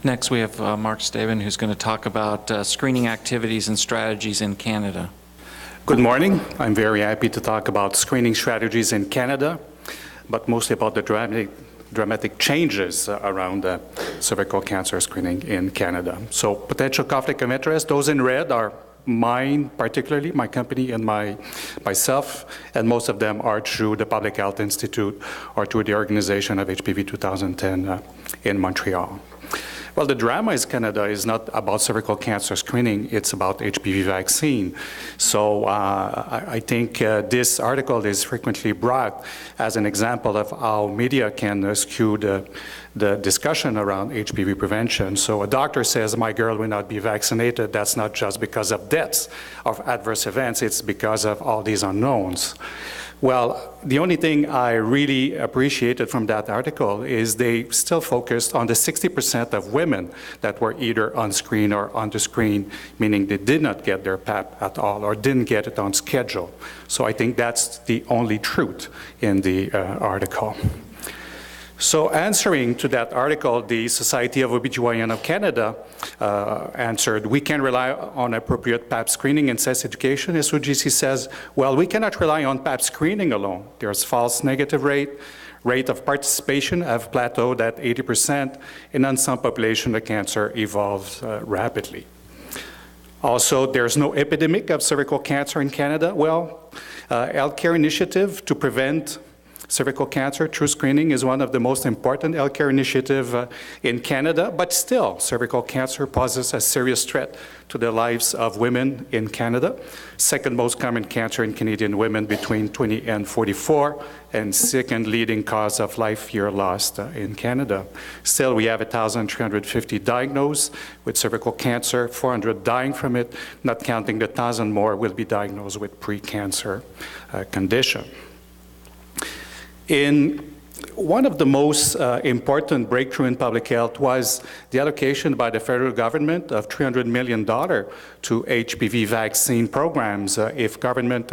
Next, we have Marc Steben, who's going to talk about screening activities and strategies in Canada. Good morning. I'm very happy to talk about screening strategies in Canada, but mostly about the dramatic changes around cervical cancer screening in Canada. So potential conflict of interest, those in red are mine, particularly my company and myself, and most of them are through the Public Health Institute or through the organization of HPV 2010 in Montreal. Well, the drama in Canada is not about cervical cancer screening, it's about HPV vaccine. So I think this article is frequently brought as an example of how media can skew the discussion around HPV prevention. So a doctor says, my girl will not be vaccinated. That's not just because of deaths, of adverse events, it's because of all these unknowns. Well, the only thing I really appreciated from that article is they still focused on the 60% of women that were either on screen or under screen, meaning they did not get their PAP at all or didn't get it on schedule. So I think that's the only truth in the article. So answering to that article, the Society of OBGYN of Canada answered, we can rely on appropriate PAP screening and sex education. SOGC says, well, we cannot rely on PAP screening alone. There's false negative rate of participation have plateaued at 80%, and in some population the cancer evolves rapidly. Also, there's no epidemic of cervical cancer in Canada. Well, healthcare initiative to prevent cervical cancer through screening is one of the most important healthcare initiatives in Canada, but still, cervical cancer poses a serious threat to the lives of women in Canada. Second most common cancer in Canadian women between 20 and 44, and second leading cause of life year lost in Canada. Still, we have 1,350 diagnosed with cervical cancer, 400 dying from it, not counting the 1,000 more will be diagnosed with pre-cancer condition. One of the most important breakthrough in public health was the allocation by the federal government of $300 million to HPV vaccine programs if government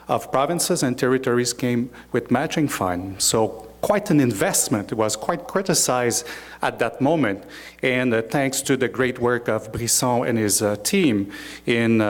of provinces and territories came with matching funds. So quite an investment. It was quite criticized at that moment. And thanks to the great work of Brisson and his team in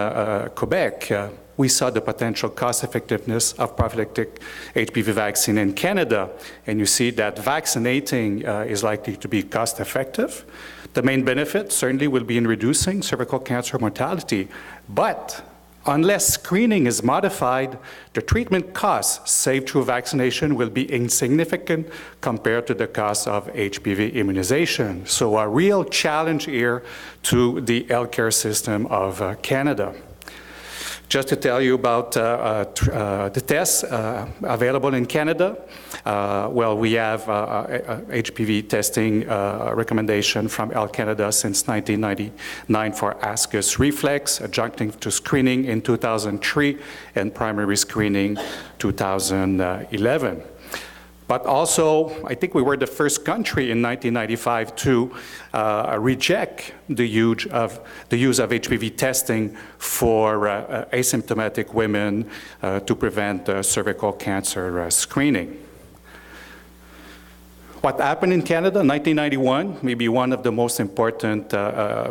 Quebec, we saw the potential cost-effectiveness of prophylactic HPV vaccine in Canada, and you see that vaccinating is likely to be cost-effective. The main benefit certainly will be in reducing cervical cancer mortality, but unless screening is modified, the treatment costs saved through vaccination will be insignificant compared to the cost of HPV immunization. So a real challenge here to the healthcare system of Canada. Just to tell you about the tests available in Canada, well, we have HPV testing recommendation from Health Canada since 1999 for ascus reflex, adjunctive to screening in 2003, and primary screening 2011. But also, I think we were the first country in 1995 to reject the use of HPV testing for asymptomatic women to prevent cervical cancer screening. What happened in Canada in 1991, maybe one of the most important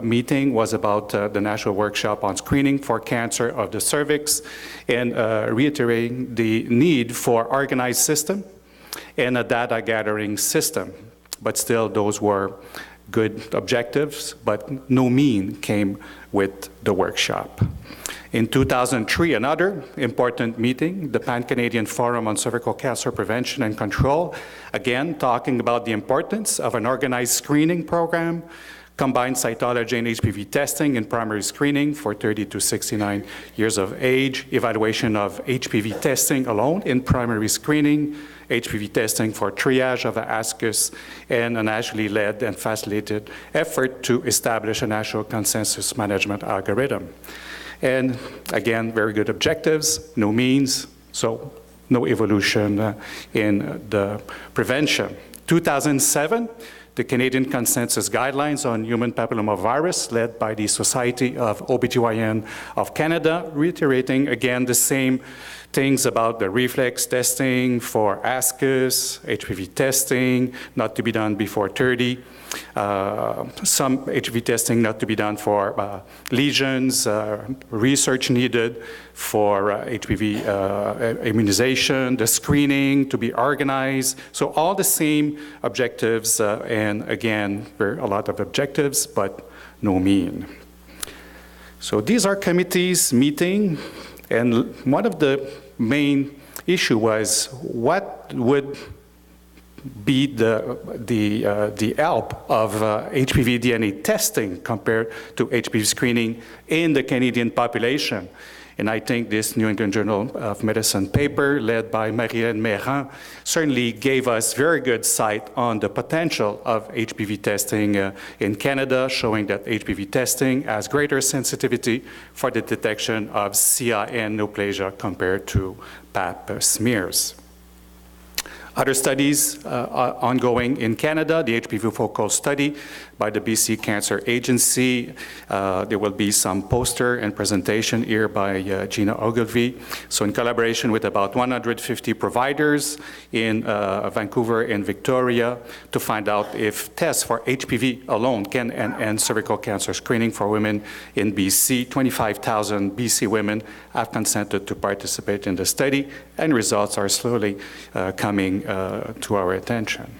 meeting was about the National Workshop on Screening for Cancer of the Cervix, and reiterating the need for organized system and a data gathering system. But still, those were good objectives, but no mean came with the workshop. In 2003, another important meeting, the Pan-Canadian Forum on Cervical Cancer Prevention and Control, again talking about the importance of an organized screening program, combined cytology and HPV testing in primary screening for 30 to 69 years of age, evaluation of HPV testing alone in primary screening, HPV testing for triage of the ascus, and a nationally led and facilitated effort to establish a national consensus management algorithm. And again, very good objectives, no means, so no evolution in the prevention. 2007, the Canadian Consensus Guidelines on Human Papillomavirus, led by the Society of OBGYN of Canada, reiterating again the same things about the reflex testing for ASCUS, HPV testing, not to be done before 30, some HPV testing not to be done for lesions, research needed for HPV immunization, the screening to be organized. So all the same objectives, and again, a lot of objectives, but no mean. So these are committees meeting, and one of the main issue was what would be the help of HPV DNA testing compared to HPV screening in the Canadian population. And I think this New England Journal of Medicine paper, led by Marie-Hélène Méran, certainly gave us very good sight on the potential of HPV testing in Canada, showing that HPV testing has greater sensitivity for the detection of CIN neoplasia compared to Pap smears. Other studies ongoing in Canada, the HPV Foco study by the BC Cancer Agency. There will be some poster and presentation here by Gina Ogilvie. So in collaboration with about 150 providers in Vancouver and Victoria to find out if tests for HPV alone can end cervical cancer screening for women in BC. 25,000 BC women have consented to participate in the study, and results are slowly coming to our attention.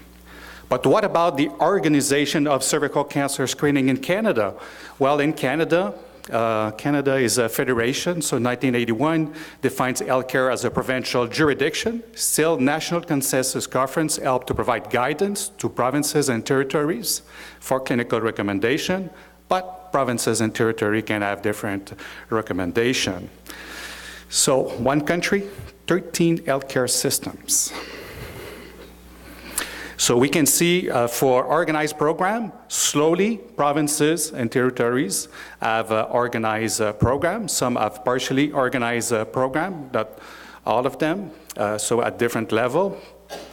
But what about the organization of cervical cancer screening in Canada? Well, in Canada, Canada is a federation, so 1981 defines healthcare as a provincial jurisdiction. Still, National Consensus Conference helped to provide guidance to provinces and territories for clinical recommendation, but provinces and territories can have different recommendation. So, one country, 13 healthcare systems. So we can see for organized program, slowly provinces and territories have organized programs. Some have partially organized program, not all of them. So at different level,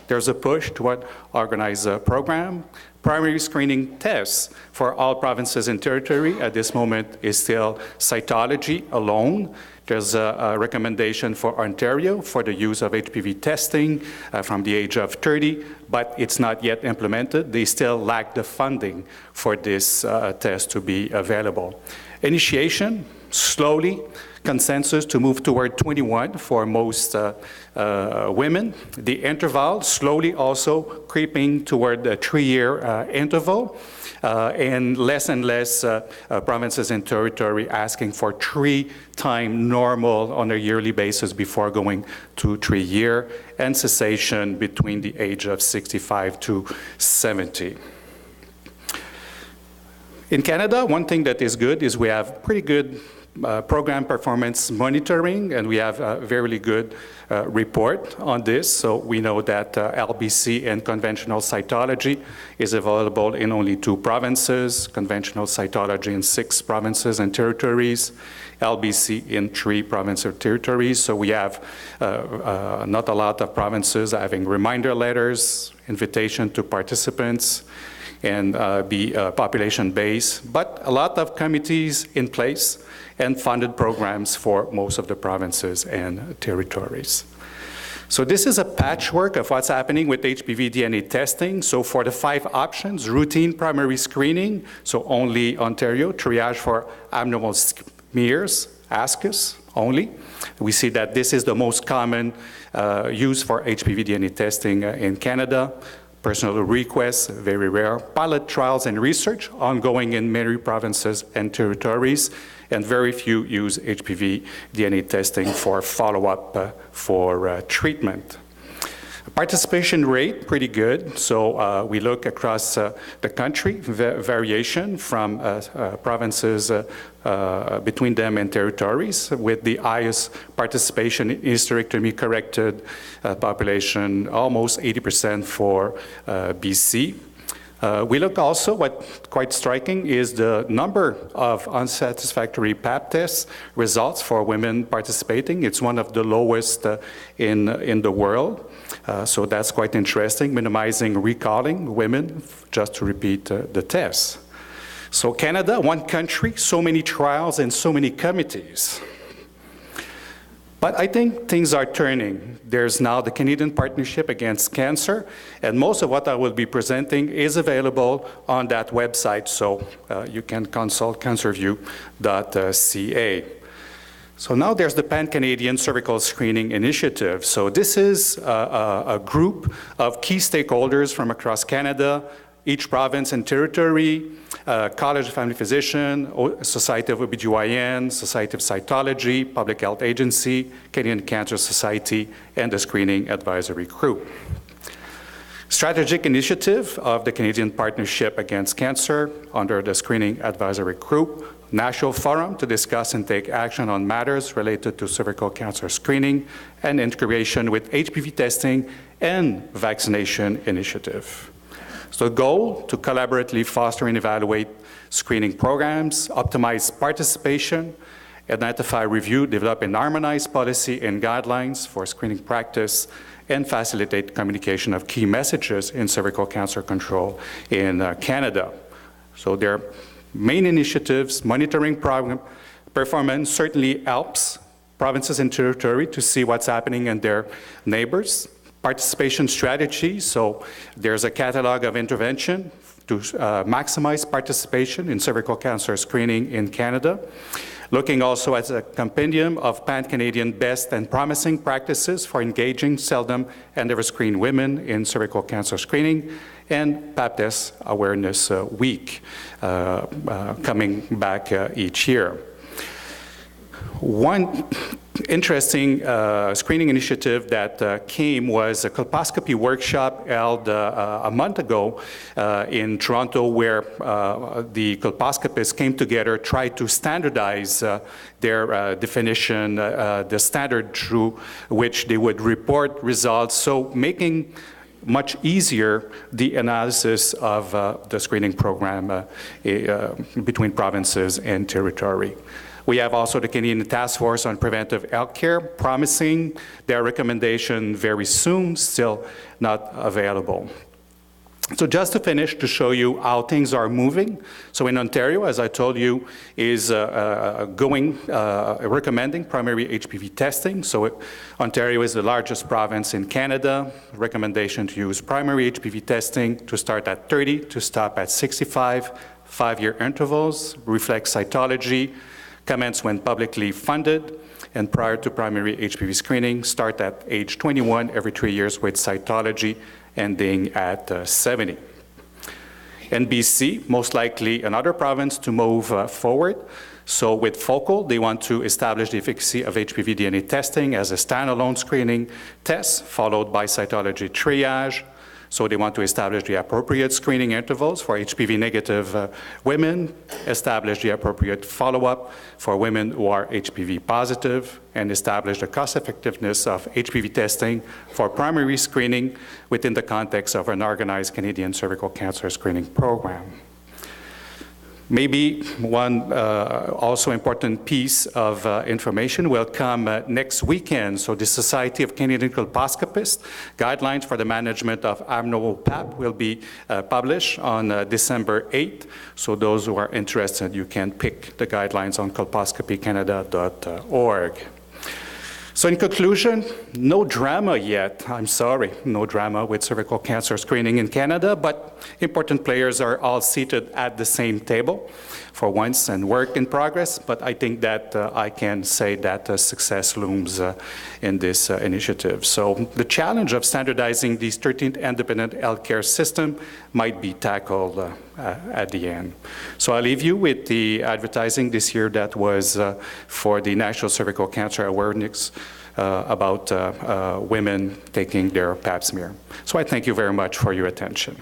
there's a push toward organized program. Primary screening tests for all provinces and territory at this moment is still cytology alone. There's a recommendation for Ontario for the use of HPV testing from the age of 30, but it's not yet implemented. They still lack the funding for this test to be available. Initiation, slowly, consensus to move toward 21 for most women. The interval, slowly also creeping toward the 3-year interval. And less provinces and territory asking for 3-time normal on a yearly basis before going to 3-year, and cessation between the age of 65 to 70. In Canada, one thing that is good is we have pretty good program performance monitoring, and we have a very good report on this. So we know that LBC and conventional cytology is available in only 2 provinces, conventional cytology in 6 provinces and territories, LBC in 3 provinces or territories. So we have not a lot of provinces having reminder letters, invitation to participants, and be population-based, but a lot of committees in place and funded programs for most of the provinces and territories. So this is a patchwork of what's happening with HPV DNA testing. So for the 5 options, routine primary screening, so only Ontario, triage for abnormal smears, ASCUS only. We see that this is the most common use for HPV DNA testing in Canada. Personal requests, very rare. Pilot trials and research ongoing in many provinces and territories, and very few use HPV DNA testing for follow-up for treatment. Participation rate, pretty good. So we look across the country, variation from provinces between them and territories, with the highest participation in hysterectomy corrected population, almost 80% for BC. We look also, what quite striking is the number of unsatisfactory Pap test results for women participating. It's one of the lowest in the world. So that's quite interesting, minimizing recalling women, just to repeat the test. So Canada, one country, so many trials and so many committees. But I think things are turning. There's now the Canadian Partnership Against Cancer, and most of what I will be presenting is available on that website, so you can consult cancerview.ca. So now there's the Pan-Canadian Cervical Screening Initiative. So this is a group of key stakeholders from across Canada, each province and territory, College of Family Physicians, Society of OBGYN, Society of Cytology, Public Health Agency, Canadian Cancer Society, and the Screening Advisory Group. Strategic initiative of the Canadian Partnership Against Cancer under the Screening Advisory Group, National Forum to discuss and take action on matters related to cervical cancer screening and integration with HPV testing and vaccination initiative. So the goal, to collaboratively foster and evaluate screening programs, optimize participation, identify, review, develop and harmonize policy and guidelines for screening practice, and facilitate communication of key messages in cervical cancer control in Canada. So their main initiatives, monitoring program performance certainly helps provinces and territory to see what's happening in their neighbors. Participation strategy, so there's a catalog of intervention to maximize participation in cervical cancer screening in Canada. Looking also at a compendium of Pan-Canadian best and promising practices for engaging seldom and never screened women in cervical cancer screening, and Pap Test Awareness Week coming back each year. One interesting screening initiative that came was a colposcopy workshop held a month ago in Toronto, where the colposcopists came together, tried to standardize their definition, the standard through which they would report results, so making much easier the analysis of the screening program between provinces and territory. We have also the Canadian Task Force on Preventive Healthcare promising their recommendation very soon, still not available. So just to finish, to show you how things are moving. So in Ontario, as I told you, is recommending primary HPV testing. So Ontario is the largest province in Canada. Recommendation to use primary HPV testing to start at 30, to stop at 65, 5-year intervals, reflex cytology, commence when publicly funded, and prior to primary HPV screening, start at age 21 every 3 years with cytology, ending at 70. In BC, most likely another province to move forward. So with Foco, they want to establish the efficacy of HPV DNA testing as a standalone screening test, followed by cytology triage. So they want to establish the appropriate screening intervals for HPV negative women, establish the appropriate follow-up for women who are HPV positive, and establish the cost effectiveness of HPV testing for primary screening within the context of an organized Canadian cervical cancer screening program. Maybe one also important piece of information will come next weekend. So the Society of Canadian Colposcopists guidelines for the management of abnormal Pap will be published on December 8th. So those who are interested, you can pick the guidelines on colposcopycanada.org. So in conclusion, no drama yet, I'm sorry, no drama with cervical cancer screening in Canada, but important players are all seated at the same table for once and work in progress, but I think that I can say that success looms in this initiative. So the challenge of standardizing these 13 independent healthcare systems might be tackled at the end. So I'll leave you with the advertising this year that was for the National Cervical Cancer Awareness about women taking their Pap smear. So I thank you very much for your attention.